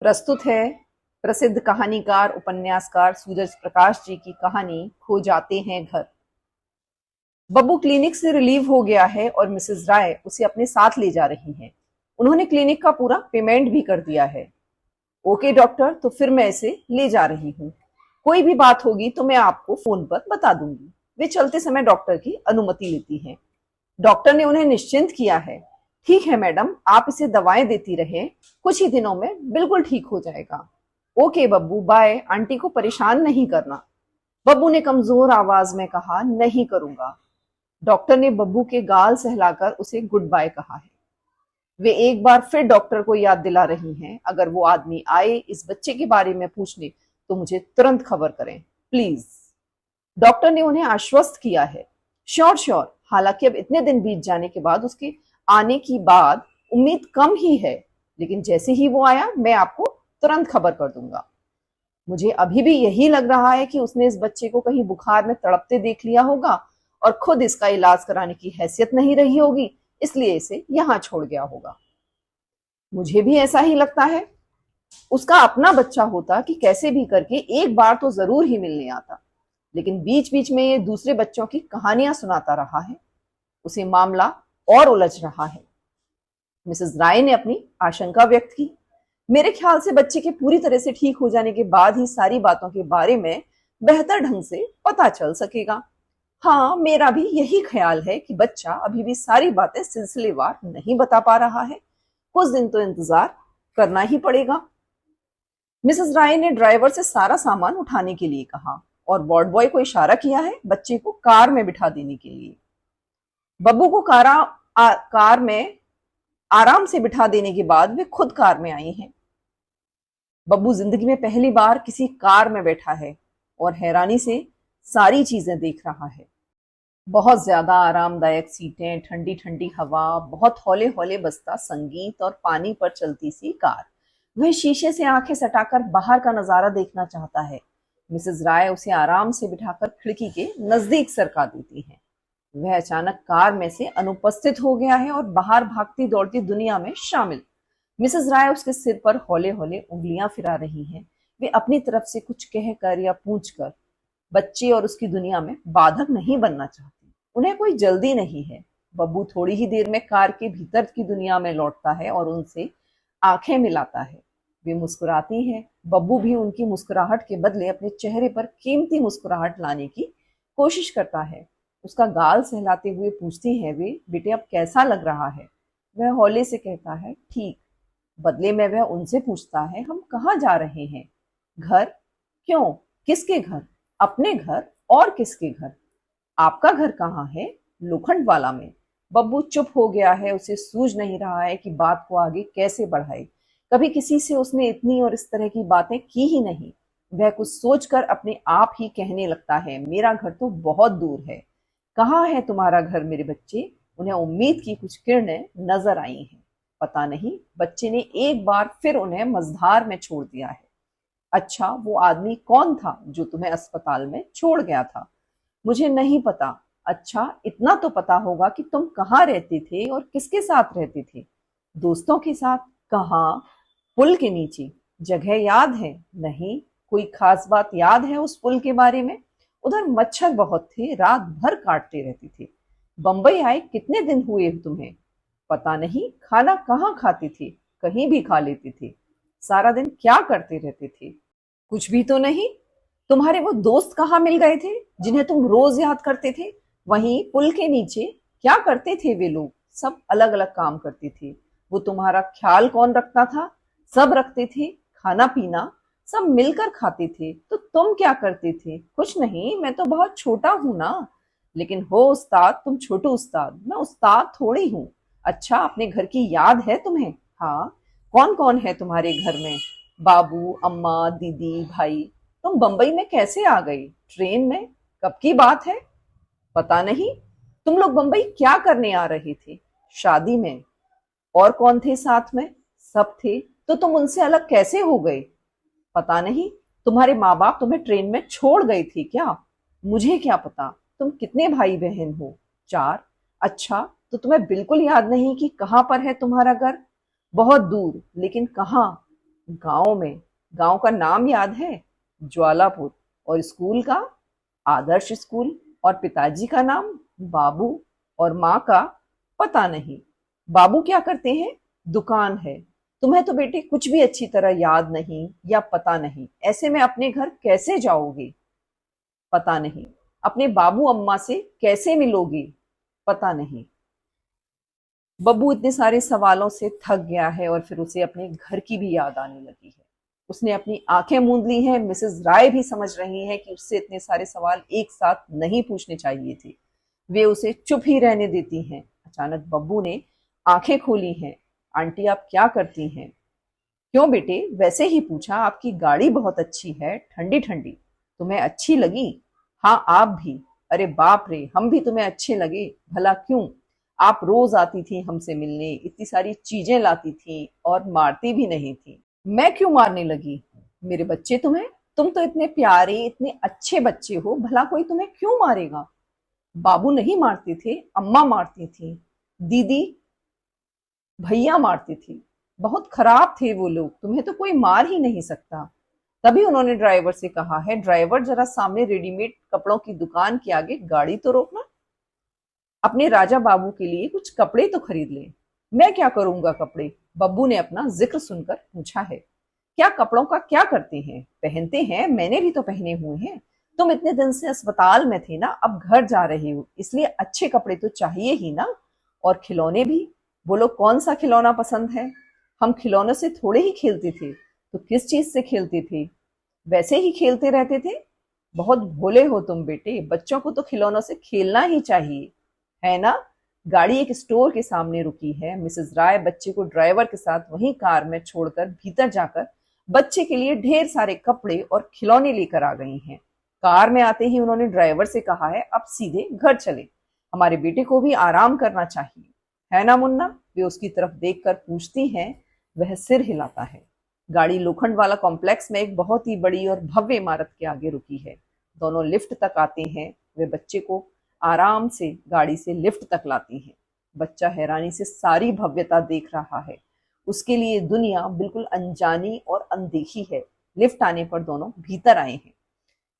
प्रस्तुत है प्रसिद्ध कहानीकार उपन्यासकार सूरज प्रकाश जी की कहानी खो जाते हैं घर। बब्बू क्लिनिक से रिलीव हो गया है और मिसेस राय उसे अपने साथ ले जा रही हैं। उन्होंने क्लिनिक का पूरा पेमेंट भी कर दिया है। ओके डॉक्टर, तो फिर मैं इसे ले जा रही हूँ। कोई भी बात होगी तो मैं आपको फोन पर बता दूंगी। वे चलते समय डॉक्टर की अनुमति लेती हैं। डॉक्टर ने उन्हें निश्चिंत किया है। ठीक है मैडम, आप इसे दवाएं देती रहें, कुछ ही दिनों में बिल्कुल ठीक हो जाएगा। Okay Babbu, bye. आंटी को परेशान नहीं करना। बब्बू ने कमजोर आवाज में कहा, नहीं करूंगा। डॉक्टर ने बब्बू के गाल सहलाकर उसे गुड बाय कहा है। वे एक बार फिर डॉक्टर को याद दिला रही हैं, अगर वो आदमी आए इस बच्चे के बारे में पूछने तो मुझे तुरंत खबर करें प्लीज। डॉक्टर ने उन्हें आश्वस्त किया है। Sure sure. हालांकि अब इतने दिन बीत जाने के बाद उसके आने की बाद उम्मीद कम ही है, लेकिन जैसे ही वो आया मैं आपको तुरंत खबर कर दूंगा। मुझे अभी भी यही लग रहा है कि उसने इस बच्चे को कहीं बुखार में तड़पते देख लिया होगा और खुद इसका इलाज कराने की हैसियत नहीं रही होगी, इसलिए इसे यहां छोड़ गया होगा। मुझे भी ऐसा ही लगता है। उसका अपना बच्चा होता कि कैसे भी करके एक बार तो जरूर ही मिलने आता, लेकिन बीच बीच में ये दूसरे बच्चों की कहानियां सुनाता रहा है। उसे मामला और उलझ रहा है। मिसेस राय ने अपनी आशंका व्यक्त की। मेरे ख्याल से बच्चे के पूरी तरह से ठीक हो जाने के बाद ही सारी बातों के बारे में बेहतर ढंग से पता चल सकेगा। हाँ, मेरा भी यही ख्याल है कि बच्चा अभी भी सारी बातें सिलसिलेवार नहीं बता पा रहा है। कुछ दिन तो इंतजार करना ही पड़ेगा। मिसेस राय ने ड्राइवर से सारा सामान उठाने के लिए कहा और वार्ड बॉय को इशारा किया है बच्चे को कार में बिठा देने के लिए। बब्बू को कार में आराम से बिठा देने के बाद वे खुद कार में आई हैं। बब्बू जिंदगी में पहली बार किसी कार में बैठा है और हैरानी से सारी चीजें देख रहा है। बहुत ज्यादा आरामदायक सीटें, ठंडी ठंडी हवा, बहुत हौले हौले बजता संगीत और पानी पर चलती सी कार। वह शीशे से आंखें सटाकर बाहर का नजारा देखना चाहता है। मिसेस राय उसे आराम से बिठाकर खिड़की के नजदीक सरका देती हैं। वह अचानक कार में से अनुपस्थित हो गया है और बाहर भागती दौड़ती दुनिया में शामिल। मिसेस राय उसके सिर पर हौले हौले उंगलियां फिरा रही हैं। वे अपनी तरफ से कुछ कहकर या पूछकर बच्चे और उसकी दुनिया में बाधक नहीं बनना चाहती। उन्हें कोई जल्दी नहीं है। बब्बू थोड़ी ही देर में कार के भीतर की दुनिया में लौटता है और उनसे आंखें मिलाता है। वे मुस्कुराती हैं। बब्बू भी उनकी मुस्कुराहट के बदले अपने चेहरे पर कीमती मुस्कुराहट लाने की कोशिश करता है। उसका गाल सहलाते हुए पूछती है, वे बेटे अब कैसा लग रहा है? वह हौले से कहता है, ठीक। बदले में वह उनसे पूछता है, हम कहाँ जा रहे हैं? घर? क्यों? किसके घर? अपने घर। और किसके घर? आपका घर कहाँ है? लोखंड वाला में। बब्बू चुप हो गया है। उसे सूझ नहीं रहा है कि बात को आगे कैसे बढ़ाए। कभी किसी से उसने इतनी और इस तरह की बातें की ही नहीं। वह कुछ सोचकर अपने आप ही कहने लगता है, मेरा घर तो बहुत दूर है। कहाँ है तुम्हारा घर मेरे बच्चे? उन्हें उम्मीद की कुछ किरणें नजर आई हैं। पता नहीं बच्चे ने एक बार फिर उन्हें मझधार में छोड़ दिया है। अच्छा, वो आदमी कौन था जो तुम्हें अस्पताल में छोड़ गया था? मुझे नहीं पता। अच्छा, इतना तो पता होगा कि तुम कहाँ रहते थे और किसके साथ रहते थे? दोस्तों के साथ। कहाँ? पुल के नीचे। जगह याद है? नहीं। कोई खास बात याद है उस पुल के बारे में? उधर मच्छर बहुत थे, रात भर काटते रहते थे। बंबई आए कितने दिन हुए तुम्हें? पता नहीं। खाना कहाँ खाते थे? कहीं भी खा लेते थे। सारा दिन क्या करते रहते थे? कुछ भी तो नहीं। तुम्हारे वो दोस्त कहाँ मिल गए थे जिन्हें तुम रोज याद करते थे? वहीं पुल के नीचे। क्या करते थे वे लोग? सब अलग अलग काम करते थे। वो तुम्हारा ख्याल कौन रखता था? सब रखते थे। खाना पीना सब मिलकर खाते थे। तो तुम क्या करते थे? कुछ नहीं, मैं तो बहुत छोटा हूं ना। लेकिन हो उस्ताद, तुम छोटू उस्ताद, मैं उस्ताद थोड़ी हूँ। अच्छा, अपने घर की याद है तुम्हें? हाँ। कौन कौन है तुम्हारे घर में? बाबू, अम्मा, दीदी, भाई। तुम बंबई में कैसे आ गई? ट्रेन में। कब की बात है? पता नहीं। तुम लोग बंबई क्या करने आ रहे थे? शादी में। और कौन थे साथ में? सब थे। तो तुम उनसे अलग कैसे हो गए? पता नहीं। तुम्हारे माँ बाप तुम्हें ट्रेन में छोड़ गए थे क्या? मुझे क्या पता। तुम कितने भाई बहन हो? 4। अच्छा, तो तुम्हें बिल्कुल याद नहीं कि कहाँ पर है तुम्हारा घर? बहुत दूर, लेकिन कहाँ? गांव में, गांव का नाम याद है? ज्वालापुर। और स्कूल का? आदर्श स्कूल। और पिताजी का नाम? बाबू। और माँ का? पता नहीं। बाबू क्या करते हैं? दुकान है। तुम्हें तो बेटे कुछ भी अच्छी तरह याद नहीं या पता नहीं, ऐसे में अपने घर कैसे जाओगे? पता नहीं। अपने बाबू अम्मा से कैसे मिलोगे? पता नहीं। बब्बू इतने सारे सवालों से थक गया है और फिर उसे अपने घर की भी याद आने लगी है। उसने अपनी आंखें मूंद ली हैं। मिसेस राय भी समझ रही हैं कि उससे इतने सारे सवाल एक साथ नहीं पूछने चाहिए थे। वे उसे चुप ही रहने देती हैं। अचानक बब्बू ने आंखें खोली हैं। आंटी, आप क्या करती हैं? क्यों बेटे? वैसे ही पूछा। आपकी गाड़ी बहुत अच्छी है, ठंडी ठंडी। तुम्हें अच्छी लगी? हाँ, आप भी। अरे बाप रे, हम भी तुम्हें अच्छे लगे? भला क्यों? आप रोज आती थी हमसे मिलने, इतनी सारी चीजें लाती थी और मारती भी नहीं थी। मैं क्यों मारने लगी? मेरे बच्चे तुम्हें? तुम तो इतने प्यारे, इतने अच्छे बच्चे हो, भला कोई तुम्हें क्यों मारेगा? बाबू नहीं मारते थे, अम्मा मारती थी। दीदी, भैया मारती थी। बहुत खराब थे वो लोग, तुम्हें तो कोई मार ही नहीं सकता। तभी उन्होंने ड्राइवर से कहा है, ड्राइवर जरा सामने रेडीमेड कपड़ों की दुकान के आगे गाड़ी तो रोकना, अपने राजा बाबू के लिए कुछ कपड़े तो खरीद ले। मैं क्या करूंगा कपड़े? बब्बू ने अपना जिक्र सुनकर पूछा है। क्या कपड़ों का क्या करते हैं? पहनते हैं, मैंने भी तो पहने हुए हैं। तुम इतने दिन से अस्पताल में थे ना, अब घर जा रहे हो, इसलिए अच्छे कपड़े तो चाहिए ही ना। और खिलौने भी। बोलो कौन सा खिलौना पसंद है? हम खिलौनों से थोड़े ही खेलते थे, तो किस चीज से खेलते थे? वैसे ही खेलते रहते थे। बहुत भोले हो तुम बेटे, बच्चों को तो खिलौनों से खेलना ही चाहिए, है ना? गाड़ी एक स्टोर के सामने रुकी है। मिसेस राय बच्चे को ड्राइवर के साथ वहीं कार में छोड़कर भीतर जाकर बच्चे के लिए ढेर सारे कपड़े और खिलौने लेकर आ गई हैं। कार में आते ही उन्होंने ड्राइवर से कहा है, अब सीधे घर चले, हमारे बेटे को भी आराम करना चाहिए, है ना मुन्ना? वे उसकी तरफ देखकर पूछती हैं। वह सिर हिलाता है। गाड़ी लोखंड वाला कॉम्प्लेक्स में एक बहुत ही बड़ी और भव्य इमारत के आगे रुकी है। दोनों लिफ्ट तक आते हैं। वे बच्चे को आराम से गाड़ी से लिफ्ट तक लाती हैं। बच्चा हैरानी से सारी भव्यता देख रहा है। उसके लिए दुनिया बिल्कुल अनजानी और अनदेखी है। लिफ्ट आने पर दोनों भीतर आए हैं।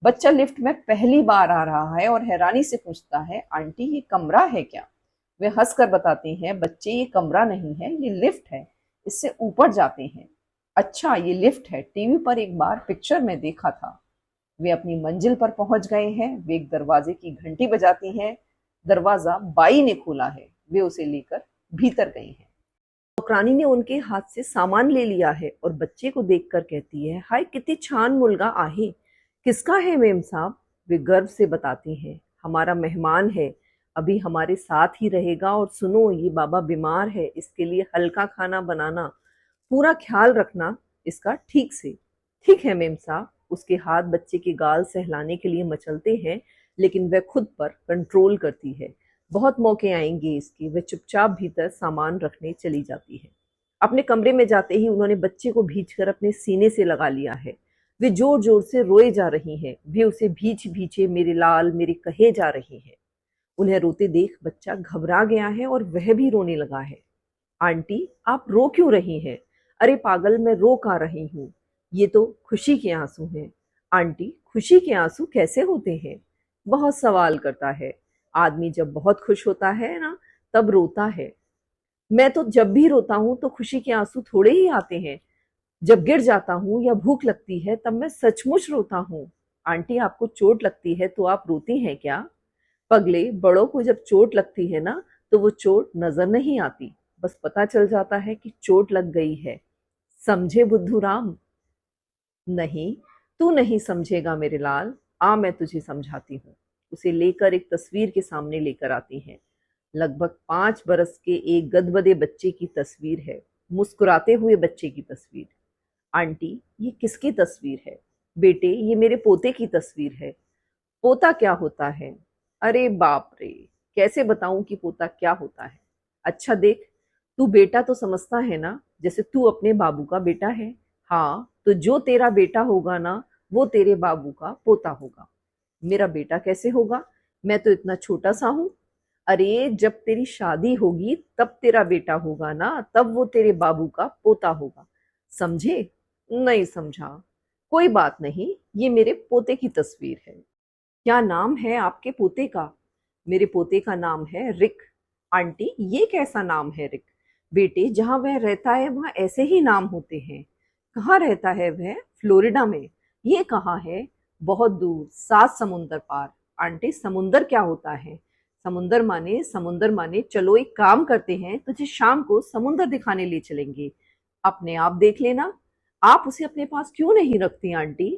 बच्चा लिफ्ट में पहली बार आ रहा है और हैरानी से पूछता है, आंटी ये कमरा है क्या? वे हंसकर बताती हैं, बच्चे ये कमरा नहीं है, ये लिफ्ट है, इससे ऊपर जाते हैं। अच्छा, ये लिफ्ट है, टीवी पर एक बार पिक्चर में देखा था। वे अपनी मंजिल पर पहुंच गए हैं। वे एक दरवाजे की घंटी बजाती हैं। दरवाजा बाई ने खोला है। वे उसे लेकर भीतर गई हैं। नौकरानी ने उनके हाथ से सामान ले लिया है और बच्चे को देखकर कहती है, हाय कितनी छान मुलगा आहे। किसका है मेम साहब? वे गर्व से बताती हैं, हमारा मेहमान है, अभी हमारे साथ ही रहेगा। और सुनो, ये बाबा बीमार है, इसके लिए हल्का खाना बनाना, पूरा ख्याल रखना इसका ठीक से। ठीक है मेम साहब। उसके हाथ बच्चे के गाल सहलाने के लिए मचलते हैं, लेकिन वह खुद पर कंट्रोल करती है। बहुत मौके आएंगे इसके। वह चुपचाप भीतर सामान रखने चली जाती है। अपने कमरे में जाते ही उन्होंने बच्चे को भींचकर अपने सीने से लगा लिया है। वे जोर जोर से रोए जा रही हैं। वे उसे भींच भींचे मेरे लाल मेरे कहे जा रही हैं। उन्हें रोते देख बच्चा घबरा गया है और वह भी रोने लगा है। आंटी, आप रो क्यों रही हैं? अरे पागल, मैं रो का रही हूँ, ये तो खुशी के आंसू हैं। आंटी, खुशी के आंसू कैसे होते हैं? बहुत सवाल करता है। आदमी जब बहुत खुश होता है ना, तब रोता है। मैं तो जब भी रोता हूँ तो खुशी के आंसू थोड़े ही आते हैं। जब गिर जाता हूँ या भूख लगती है तब मैं सचमुच रोता हूँ। आंटी, आपको चोट लगती है तो आप रोती हैं क्या? पगले, बड़ों को जब चोट लगती है ना, तो वो चोट नजर नहीं आती, बस पता चल जाता है कि चोट लग गई है। समझे बुद्धू राम? नहीं, तू नहीं समझेगा मेरे लाल। आ, मैं तुझे समझाती हूँ। उसे लेकर एक तस्वीर के सामने लेकर आती हैं। लगभग 5 बरस के एक गदबदे बच्चे की तस्वीर है। मुस्कुराते हुए बच्चे की तस्वीर। आंटी, ये किसकी तस्वीर है? बेटे, ये मेरे पोते की तस्वीर है। पोता क्या होता है? अरे बाप रे, कैसे बताऊं कि पोता क्या होता है? अच्छा देख, तू बेटा तो समझता है ना, जैसे तू अपने बाबू का बेटा है। हाँ, तो जो तेरा बेटा होगा ना, वो तेरे बाबू का पोता होगा। मेरा बेटा कैसे होगा? मैं तो इतना छोटा सा हूं। अरे जब तेरी शादी होगी तब तेरा बेटा होगा ना, तब वो तेरे बाबू का पोता होगा। समझे? नहीं समझा। कोई बात नहीं, ये मेरे पोते की तस्वीर है। क्या नाम है आपके पोते का? मेरे पोते का नाम है रिक। आंटी, ये कैसा नाम है रिक? बेटे, जहाँ वह रहता है वहाँ ऐसे ही नाम होते हैं। कहाँ रहता है वह? फ्लोरिडा में। ये कहाँ है? बहुत दूर, 7 समुंदर पार। आंटी, समुंदर क्या होता है? समुंदर माने चलो एक काम करते हैं, तुझे शाम को समुंदर दिखाने ले चलेंगे। अपने आप देख लेना। आप उसे अपने पास क्यों नहीं रखती आंटी?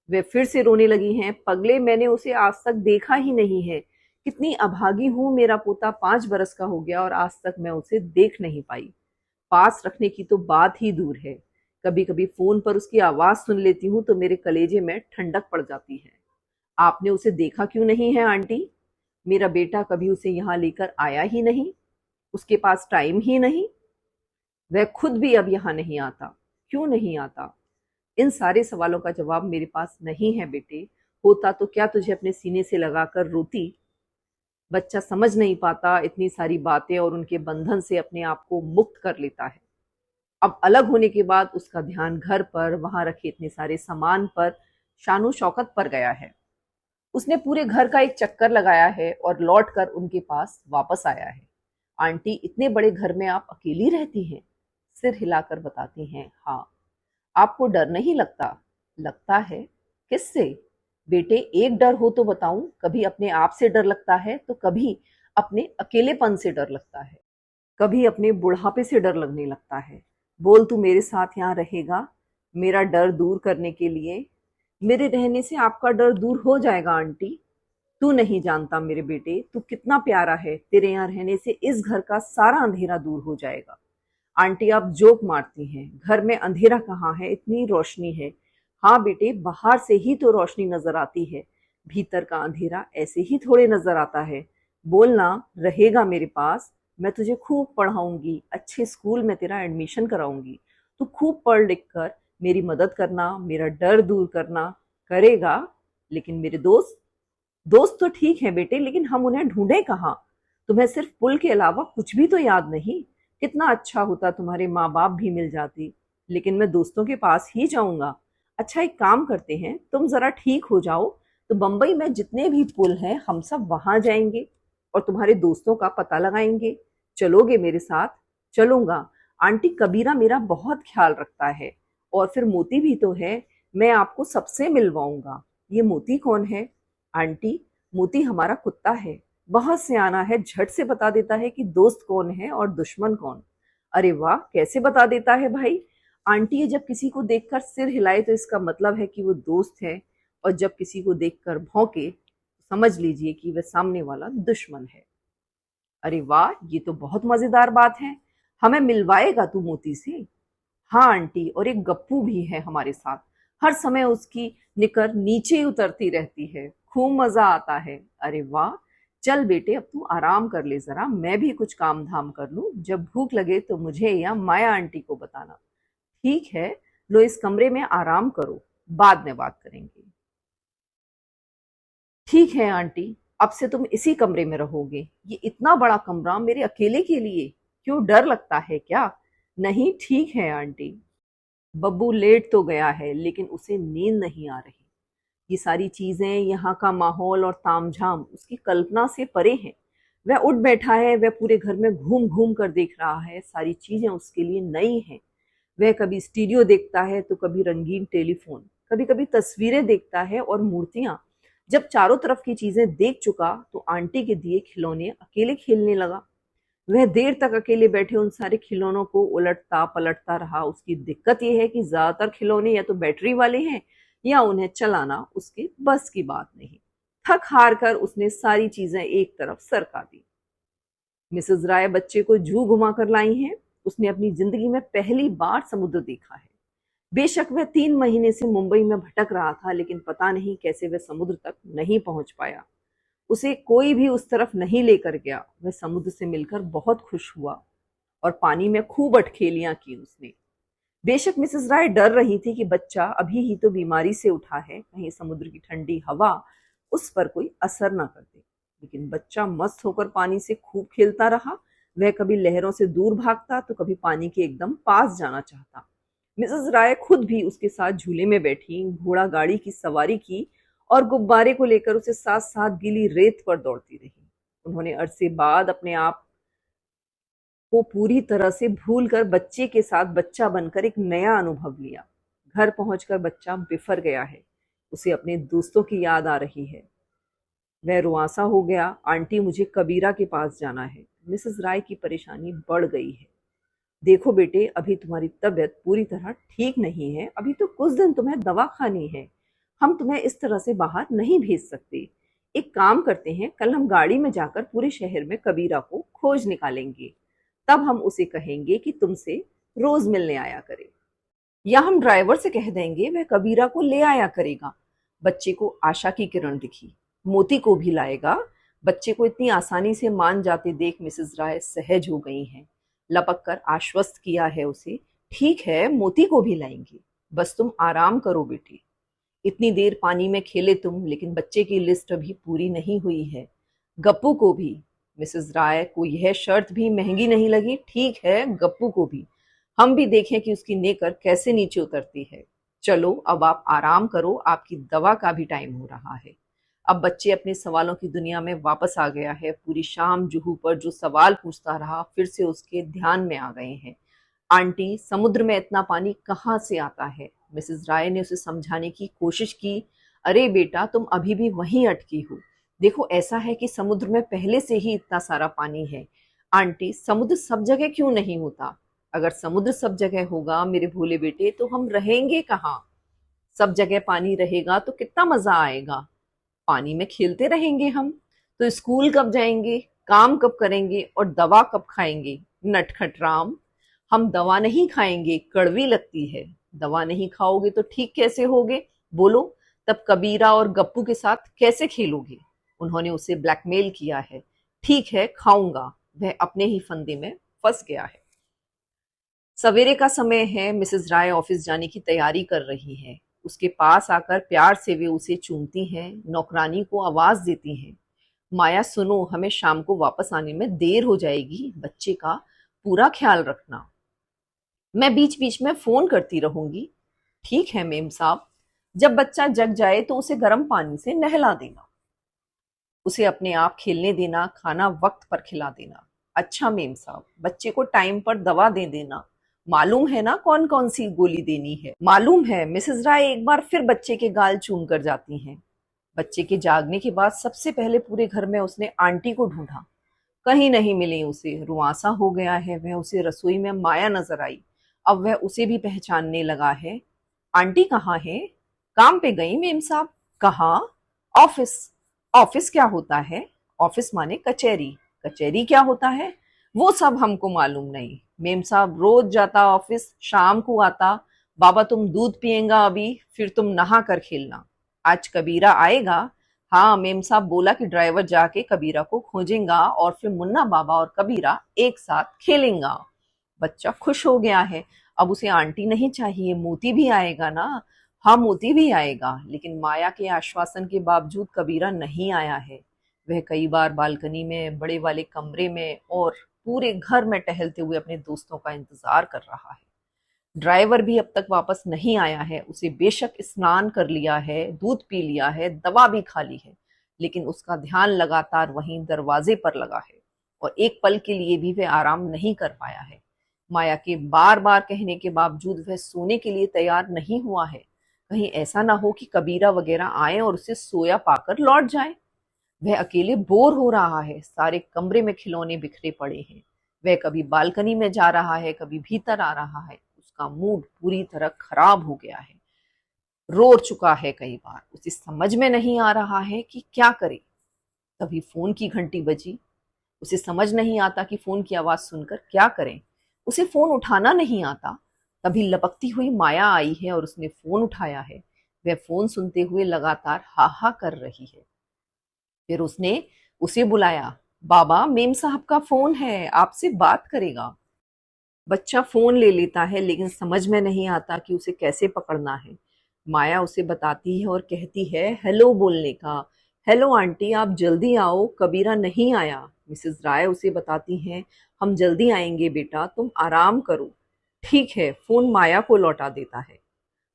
वे फिर से रोने लगी हैं। पगले, मैंने उसे आज तक देखा ही नहीं है। कितनी अभागी हूं, मेरा पोता 5 बरस का हो गया और आज तक मैं उसे देख नहीं पाई। पास रखने की तो बात ही दूर है। कभी कभी फोन पर उसकी आवाज सुन लेती हूँ तो मेरे कलेजे में ठंडक पड़ जाती है। आपने उसे देखा क्यों नहीं है आंटी? मेरा बेटा कभी उसे यहाँ लेकर आया ही नहीं। उसके पास टाइम ही नहीं। वह खुद भी अब यहाँ नहीं आता। क्यों नहीं आता? इन सारे सवालों का जवाब मेरे पास नहीं है बेटे। होता तो क्या तुझे अपने सीने से लगाकर रोती। बच्चा समझ नहीं पाता इतनी सारी बातें और उनके बंधन से अपने आप को मुक्त कर लेता है। अब अलग होने के बाद उसका ध्यान घर पर, वहां रखे इतने सारे सामान पर, शानो शौकत पर गया है। उसने पूरे घर का एक चक्कर लगाया है और लौट कर उनके पास वापस आया है। आंटी, इतने बड़े घर में आप अकेली रहती हैं? सिर हिलाकर बताती हैं, हाँ। आपको डर नहीं लगता? लगता है। किससे? बेटे, एक डर हो तो बताऊं। कभी अपने आप से डर लगता है तो कभी अपने अकेलेपन से डर लगता है, कभी अपने बुढ़ापे से डर लगने लगता है। बोल, तू मेरे साथ यहाँ रहेगा मेरा डर दूर करने के लिए? मेरे रहने से आपका डर दूर हो जाएगा आंटी। तू नहीं जानता मेरे बेटे, तू कितना प्यारा है। तेरे यहाँ रहने से इस घर का सारा अंधेरा दूर हो जाएगा। आंटी, आप जोक मारती हैं। घर में अंधेरा कहाँ है, इतनी रोशनी है। हाँ बेटे, बाहर से ही तो रोशनी नजर आती है, भीतर का अंधेरा ऐसे ही थोड़े नजर आता है। बोलना, रहेगा मेरे पास। मैं तुझे खूब पढ़ाऊंगी, अच्छे स्कूल में तेरा एडमिशन कराऊंगी। तू खूब पढ़ लिख कर मेरी मदद करना, मेरा डर दूर करना। करेगा। लेकिन मेरे दोस्त, दोस्त तो ठीक है बेटे, लेकिन हम उन्हें ढूंढे कहाँ? तुम्हें सिर्फ पुल के अलावा कुछ भी तो याद नहीं। कितना अच्छा होता तुम्हारे माँ बाप भी मिल जाती। लेकिन मैं दोस्तों के पास ही जाऊंगा। अच्छा, एक काम करते हैं, तुम जरा ठीक हो जाओ तो बंबई में जितने भी पुल हैं हम सब वहां जाएंगे और तुम्हारे दोस्तों का पता लगाएंगे। चलोगे मेरे साथ? चलूंगा। आंटी, कबीरा मेरा बहुत ख्याल रखता है। और फिर मोती भी तो है, मैं आपको सबसे मिलवाऊंगा। ये मोती कौन है? आंटी, मोती हमारा कुत्ता है। बहुत सियाना है, झट से बता देता है कि दोस्त कौन है और दुश्मन कौन। अरे वाह, कैसे बता देता है भाई? आंटी, ये जब किसी को देखकर सिर हिलाए तो इसका मतलब है कि वो दोस्त है, और जब किसी को देखकर भौंके तो समझ लीजिए कि वह सामने वाला दुश्मन है। अरे वाह, ये तो बहुत मजेदार बात है। हमें मिलवाएगा तू मोती से? हाँ आंटी, और एक गप्पू भी है हमारे साथ। हर समय उसकी निकर नीचे उतरती रहती है, खूब मजा आता है। अरे वाह। चल बेटे, अब तू आराम कर ले जरा, मैं भी कुछ काम धाम कर लूं। जब भूख लगे तो मुझे या माया आंटी को बताना। ठीक है, लो इस कमरे में आराम करो, बाद में बात करेंगे। ठीक है आंटी, अब से तुम इसी कमरे में रहोगे। ये इतना बड़ा कमरा मेरे अकेले के लिए, क्यों डर लगता है क्या? नहीं, ठीक है आंटी। बब्बू लेट तो गया है लेकिन उसे नींद नहीं आ रही। ये सारी चीजें, यहाँ का माहौल और तामझाम उसकी कल्पना से परे हैं। वह उठ बैठा है, वह पूरे घर में घूम घूम कर देख रहा है। सारी चीजें उसके लिए नई हैं। वह कभी स्टीरियो देखता है तो कभी रंगीन टेलीफोन, कभी कभी तस्वीरें देखता है और मूर्तियां। जब चारों तरफ की चीजें देख चुका तो आंटी के दिए खिलौने अकेले खेलने लगा। वह देर तक अकेले बैठे उन सारे खिलौनों को उलटता पलटता रहा। उसकी दिक्कत यह है कि ज्यादातर खिलौने या तो बैटरी वाले हैं या उन्हें चलाना उसके बस की बात नहीं। थक हार कर उसने सारी चीजें एक तरफ सरका दी। मिसेस राय बच्चे को जू घुमा कर लाई हैं। उसने अपनी जिंदगी में पहली बार समुद्र देखा है। बेशक वह 3 महीने से मुंबई में भटक रहा था, लेकिन पता नहीं कैसे वह समुद्र तक नहीं पहुंच पाया। उसे कोई भी उस तरफ नहीं लेकर गया। वह समुद्र से मिलकर बहुत खुश हुआ और पानी में खूब अटखेलियां की उसने। बेशक मिसेस राय डर रही थी कि बच्चा अभी ही तो बीमारी से उठा है, कहीं समुद्र की ठंडी हवा उस पर कोई असर ना कर दे। लेकिन बच्चा मस्त होकर पानी से खूब खेलता रहा। वह कभी लहरों से दूर भागता तो कभी पानी के एकदम पास जाना चाहता। मिसेस राय खुद भी उसके साथ झूले में बैठी, घोड़ा गाड़ी की सवारी की और गुब्बारे को लेकर उसे साथ साथ गीली रेत पर दौड़ती रही। उन्होंने अरसे बाद अपने आप को पूरी तरह से भूलकर बच्चे के साथ बच्चा बनकर एक नया अनुभव लिया। घर पहुंचकर बच्चा बिफर गया है। उसे अपने दोस्तों की याद आ रही है। वह रुआंसा हो गया। आंटी, मुझे कबीरा के पास जाना है। मिसेस राय की परेशानी बढ़ गई है। देखो बेटे, अभी तुम्हारी तबीयत पूरी तरह ठीक नहीं है। अभी तो कुछ दिन तुम्हें दवा खानी है। हम तुम्हें इस तरह से बाहर नहीं भेज सकते। एक काम करते हैं, कल हम गाड़ी में जाकर पूरे शहर में कबीरा को खोज निकालेंगे। तब हम उसे कहेंगे कि तुमसे रोज मिलने आया करे, या हम ड्राइवर से कह देंगे वह कबीरा को ले आया करेगा। बच्चे को आशा की किरण दिखी। मोती को भी लाएगा। बच्चे को इतनी आसानी से मान जाते देख मिसेस राय सहज हो गई हैं। लपक कर आश्वस्त किया है उसे। ठीक है, मोती को भी लाएंगे। बस तुम आराम करो बेटी। इतनी देर पानी में खेले तुम, लेकिन बच्चे की लिस्ट अभी पूरी नहीं हुई है। गप्पू को भी। मिसेस राय को यह शर्त भी महंगी नहीं लगी। ठीक है, गप्पू को भी। हम भी देखें कि उसकी नेकर कैसे नीचे उतरती है। चलो अब आप आराम करो, आपकी दवा का भी टाइम हो रहा है। अब बच्चे अपने सवालों की दुनिया में वापस आ गया है। पूरी शाम जुहू पर जो सवाल पूछता रहा फिर से उसके ध्यान में आ गए हैं। आंटी, समुद्र में इतना पानी कहाँ से आता है? मिसेस राय ने उसे समझाने की कोशिश की। अरे बेटा, तुम अभी भी वहीं अटकी हो। देखो, ऐसा है कि समुद्र में पहले से ही इतना सारा पानी है। आंटी, समुद्र सब जगह क्यों नहीं होता? अगर समुद्र सब जगह होगा मेरे भोले बेटे, तो हम रहेंगे कहाँ? सब जगह पानी रहेगा तो कितना मजा आएगा। पानी में खेलते रहेंगे हम। तो स्कूल कब जाएंगे, काम कब करेंगे और दवा कब खाएंगे? नटखट राम, हम दवा नहीं खाएंगे, कड़वी लगती है। दवा नहीं खाओगे तो ठीक कैसे होगे? बोलो, तब कबीरा और गप्पू के साथ कैसे खेलोगे? उन्होंने उसे ब्लैकमेल किया है। ठीक है, खाऊंगा। वह अपने ही फंदे में फंस गया है। सवेरे का समय है। मिसेस राय ऑफिस जाने की तैयारी कर रही है। उसके पास आकर प्यार से वे उसे चूमती हैं, नौकरानी को आवाज देती हैं। माया, सुनो, हमें शाम को वापस आने में देर हो जाएगी। बच्चे का पूरा ख्याल रखना। मैं बीच बीच में फोन करती रहूंगी। ठीक है मेम साहब। जब बच्चा जग जाए तो उसे गर्म पानी से नहला देना। उसे अपने आप खेलने देना, खाना वक्त पर खिला देना। अच्छा मेम साहब, बच्चे को टाइम पर दवा दे देना। मालूम है ना कौन कौन सी गोली देनी है? मालूम है। मिसेस राय एक बार फिर बच्चे के गाल चूम कर जाती हैं। बच्चे के जागने के बाद सबसे पहले पूरे घर में उसने आंटी को ढूंढा। कहीं नहीं मिली उसे। रुआंसा हो गया है वह। उसे रसोई में माया नजर आई। अब वह उसे भी पहचानने लगा है। आंटी कहाँ है? काम पे गई मेम साहब। कहाँ? ऑफिस। ऑफिस क्या होता है? ऑफिस माने कचहरी। कचहरी क्या होता है? वो सब हमको मालूम नहीं। मेम साहब रोज जाता ऑफिस, शाम को आता। बाबा, तुम दूध पिएगा अभी, फिर तुम नहा कर खेलना। आज कबीरा आएगा। हाँ, मेम साहब बोला कि ड्राइवर जाके कबीरा को खोजेगा और फिर मुन्ना बाबा और कबीरा एक साथ खेलेंगा। बच्चा खुश हो गया है। अब उसे आंटी नहीं चाहिए, मोती भी आएगा ना। हाँ, मोती भी आएगा। लेकिन माया के आश्वासन के बावजूद कबीरा नहीं आया है। वह कई बार बालकनी में, बड़े वाले कमरे में और पूरे घर में टहलते हुए अपने दोस्तों का इंतजार कर रहा है। ड्राइवर भी अब तक वापस नहीं आया है। उसे बेशक स्नान कर लिया है, दूध पी लिया है, दवा भी खा ली है, लेकिन उसका ध्यान लगातार वहीं दरवाजे पर लगा है और एक पल के लिए भी वह आराम नहीं कर पाया है। माया के बार बार कहने के बावजूद वह सोने के लिए तैयार नहीं हुआ है। कहीं ऐसा ना हो कि कबीरा वगैरह आए और उसे सोया पाकर लौट जाए। वह अकेले बोर हो रहा है। सारे कमरे में खिलौने बिखरे पड़े हैं। वह कभी बालकनी में जा रहा है, कभी भीतर आ रहा है। उसका मूड पूरी तरह खराब हो गया है। रो चुका है कई बार। उसे समझ में नहीं आ रहा है कि क्या करे। तभी फोन की घंटी बजी। उसे समझ नहीं आता कि फोन की आवाज सुनकर क्या करें। उसे फोन उठाना नहीं आता। तभी लपकती हुई माया आई है और उसने फोन उठाया है। वह फोन सुनते हुए लगातार हा हा कर रही है। फिर उसने उसे बुलाया। बाबा, मेम साहब का फोन है, आपसे बात करेगा। बच्चा फोन ले लेता है, लेकिन समझ में नहीं आता कि उसे कैसे पकड़ना है। माया उसे बताती है और कहती है हेलो बोलने का। हेलो आंटी, आप जल्दी आओ, कबीरा नहीं आया। मिसेस राय उसे बताती हैं हम जल्दी आएंगे बेटा, तुम आराम करो। ठीक है, फोन माया को लौटा देता है।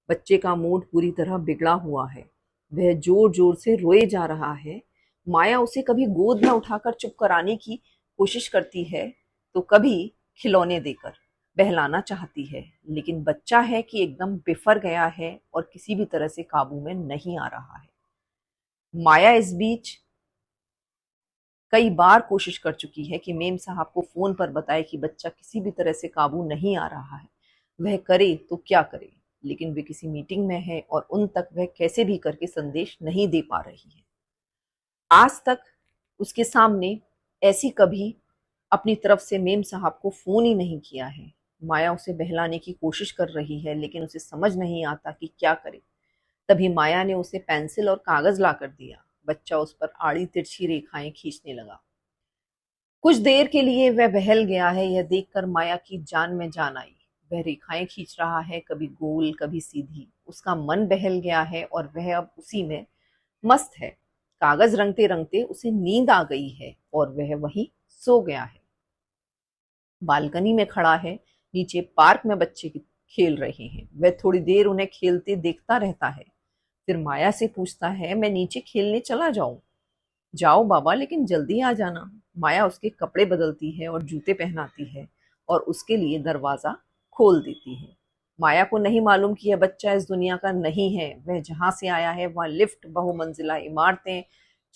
बच्चे का मूड पूरी तरह बिगड़ा हुआ है। वह जोर जोर से रोए जा रहा है। माया उसे कभी गोद में उठाकर चुप कराने की कोशिश करती है, तो कभी खिलौने देकर बहलाना चाहती है, लेकिन बच्चा है कि एकदम बिफर गया है और किसी भी तरह से काबू में नहीं आ रहा है। माया इस बीच कई बार कोशिश कर चुकी है कि मेम साहब को फोन पर बताए कि बच्चा किसी भी तरह से काबू नहीं आ रहा है, वह करे तो क्या करे, लेकिन वे किसी मीटिंग में है और उन तक वह कैसे भी करके संदेश नहीं दे पा रही है। आज तक उसके सामने ऐसी कभी अपनी तरफ से मेम साहब को फोन ही नहीं किया है। माया उसे बहलाने की कोशिश कर रही है, लेकिन उसे समझ नहीं आता कि क्या करे। तभी माया ने उसे पेंसिल और कागज लाकर दिया। बच्चा उस पर आड़ी तिरछी रेखाएं खींचने लगा। कुछ देर के लिए वह बहल गया है। यह देखकर माया की जान में जान आई। वह रेखाएं खींच रहा है, कभी गोल कभी सीधी। उसका मन बहल गया है और वह अब उसी में मस्त है। कागज रंगते रंगते उसे नींद आ गई है और वह वहीं सो गया है। बालकनी में खड़ा है। नीचे पार्क में बच्चे खेल रहे हैं। वह थोड़ी देर उन्हें खेलते देखता रहता है। फिर माया से पूछता है, मैं नीचे खेलने चला जाऊं? जाओ बाबा, लेकिन जल्दी आ जाना। माया उसके कपड़े बदलती है और जूते पहनाती है और उसके लिए दरवाजा खोल देती है। माया को नहीं मालूम कि यह बच्चा इस दुनिया का नहीं है। वह जहां से आया है वहां लिफ्ट, बहुमंजिला इमारतें,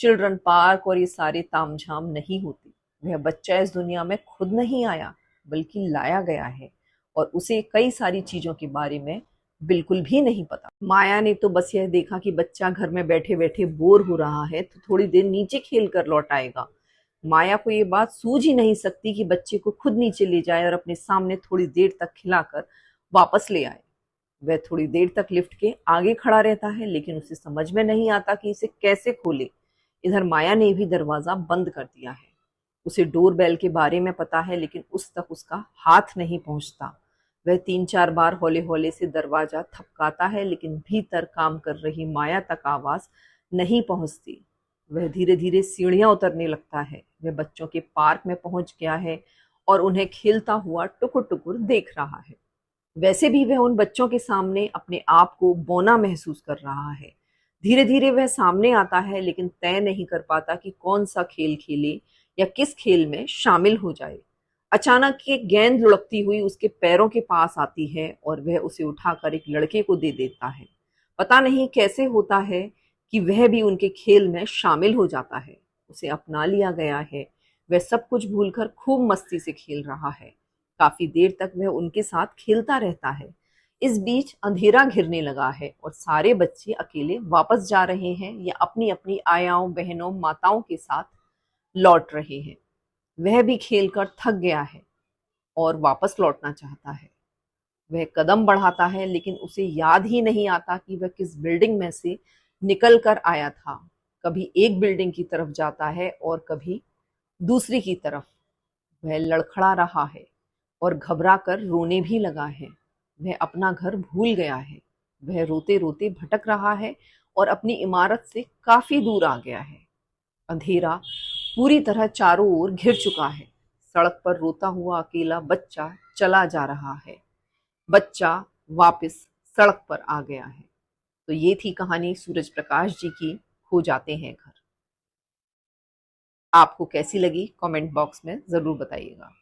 चिल्ड्रन पार्क और ये सारे तामझाम नहीं होती। वह बच्चा इस दुनिया में खुद नहीं आया, बल्कि लाया गया है और उसे कई सारी चीजों के बारे में बिल्कुल भी नहीं पता। माया ने तो बस यह देखा कि बच्चा घर में बैठे बैठे बोर हो रहा है, तो थोड़ी देर नीचे खेल कर लौट आएगा। माया को ये बात सूझ ही नहीं सकती कि बच्चे को खुद नीचे ले जाए और अपने सामने थोड़ी देर तक खिलाकर वापस ले आए। वह थोड़ी देर तक लिफ्ट के आगे खड़ा रहता है, लेकिन उसे समझ में नहीं आता कि इसे कैसे खोले। इधर माया ने भी दरवाजा बंद कर दिया है। उसे डोर बेल के बारे में पता है, लेकिन उस तक उसका हाथ नहीं पहुंचता। वह 3-4 बार हौले हौले से दरवाजा थपकाता है, लेकिन भीतर काम कर रही माया तक आवाज नहीं पहुंचती। वह धीरे धीरे सीढ़ियां उतरने लगता है। वह बच्चों के पार्क में पहुंच गया है और उन्हें खेलता हुआ टुकुर टुकुर देख रहा है। वैसे भी वह उन बच्चों के सामने अपने आप को बौना महसूस कर रहा है। धीरे धीरे वह सामने आता है, लेकिन तय नहीं कर पाता कि कौन सा खेल खेले या किस खेल में शामिल हो जाए। अचानक एक गेंद लुढ़कती हुई उसके पैरों के पास आती है और वह उसे उठाकर एक लड़के को दे देता है। पता नहीं कैसे होता है कि वह भी उनके खेल में शामिल हो जाता है। उसे अपना लिया गया है। वह सब कुछ भूलकर खूब मस्ती से खेल रहा है। काफी देर तक वह उनके साथ खेलता रहता है। इस बीच अंधेरा घिरने लगा है और सारे बच्चे अकेले वापस जा रहे हैं या अपनी अपनी आयाओं, बहनों, माताओं के साथ लौट रहे हैं। वह भी खेलकर थक गया है और वापस लौटना चाहता है। वह कदम बढ़ाता है, लेकिन उसे याद ही नहीं आता कि वह किस बिल्डिंग में से निकल कर आया था। कभी एक बिल्डिंग की तरफ जाता है और कभी दूसरी की तरफ। वह लड़खड़ा रहा है और घबरा कर रोने भी लगा है। वह अपना घर भूल गया है। वह रोते रोते भटक रहा है और अपनी इमारत से काफी दूर आ गया है। अंधेरा पूरी तरह चारों ओर घिर चुका है। सड़क पर रोता हुआ अकेला बच्चा चला जा रहा है। बच्चा वापस सड़क पर आ गया है। तो ये थी कहानी सूरज प्रकाश जी की खो जाते हैं घर। आपको कैसी लगी कमेंट बॉक्स में जरूर बताइएगा।